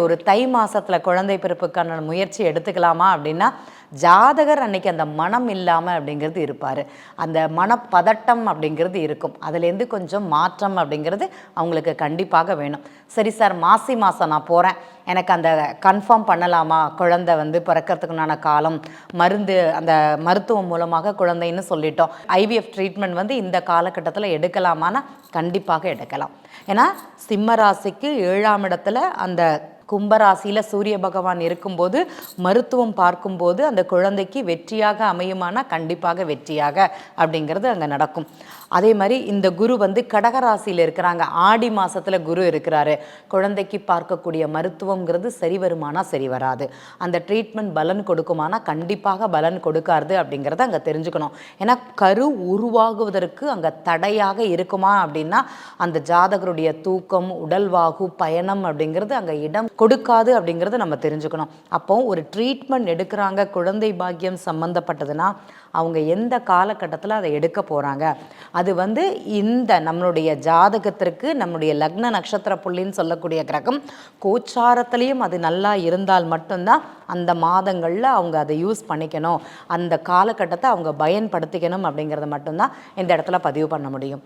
ஒரு தை மாசத்துல குழந்தை பிறப்புக்கான முயற்சி எடுத்துக்கலாமா அப்படின்னா, ஜாதகர் அன்னைக்கு அந்த மனம் இல்லாம அப்படிங்கிறது இருப்பாரு. அந்த மனப்பதட்டம் அப்படிங்கிறது இருக்கும். அதுலேருந்து கொஞ்சம் மாற்றம் அப்படிங்கிறது அவங்களுக்கு கண்டிப்பாக வேணும். சரி சார், மாசி மாசம் நான் போறேன். எனக்கு அந்த கன்ஃபார்ம் பண்ணலாமா? குழந்தை பிறக்கறதுக்குண்டான காலம், மருந்து அந்த மருத்துவம் மூலமாக குழந்தைன்னு சொல்லிட்டோம். ஐவிஎஃப் ட்ரீட்மெண்ட் இந்த காலகட்டத்துல எடுக்கலாமான்னா, கண்டிப்பாக எடுக்கலாம். ஏன்னா, சிம்ம ராசிக்கு 7ஆம் இடத்துல அந்த கும்பராசியில சூரிய பகவான் இருக்கும்போது மருத்துவம் பார்க்கும்போது அந்த குழந்தைக்கு வெற்றியாக அமையுமானா கண்டிப்பாக வெற்றியாக அப்படிங்கிறது அங்கே நடக்கும். அதே மாதிரி இந்த குரு கடகராசியில் இருக்கிறாங்க. ஆடி மாசத்துல குரு இருக்கிறாரு. குழந்தைக்கு பார்க்கக்கூடிய மருத்துவங்கிறது சரி வருமானா சரி வராது. அந்த ட்ரீட்மெண்ட் பலன் கொடுக்குமானா கண்டிப்பாக பலன் கொடுக்காது அப்படிங்கிறத அங்கே தெரிஞ்சுக்கணும். ஏன்னா கரு உருவாகுவதற்கு அங்கே தடையாக இருக்குமா அப்படின்னா அந்த ஜாதகருடைய தூக்கம், உடல்வாகு, பயணம் அப்படிங்கிறது அங்கே இடம் கொடுக்காது அப்படிங்கிறத நம்ம தெரிஞ்சுக்கணும். அப்போ ஒரு ட்ரீட்மெண்ட் எடுக்கிறாங்க குழந்தை பாக்கியம் சம்மந்தப்பட்டதுன்னா அவங்க எந்த காலகட்டத்தில் அதை எடுக்க போகிறாங்க, அது இந்த நம்மளுடைய ஜாதகத்திற்கு நம்முடைய லக்ன நட்சத்திர புள்ளின்னு சொல்லக்கூடிய கிரகம் கோச்சாரத்திலையும் அது நல்லா இருந்தால் மட்டும்தான் அந்த மாதங்களில் அவங்க அதை யூஸ் பண்ணிக்கணும், அந்த காலகட்டத்தை அவங்க பயன்படுத்திக்கணும் அப்படிங்கிறத மட்டும்தான் இந்த இடத்துல பதிவு பண்ண முடியும்.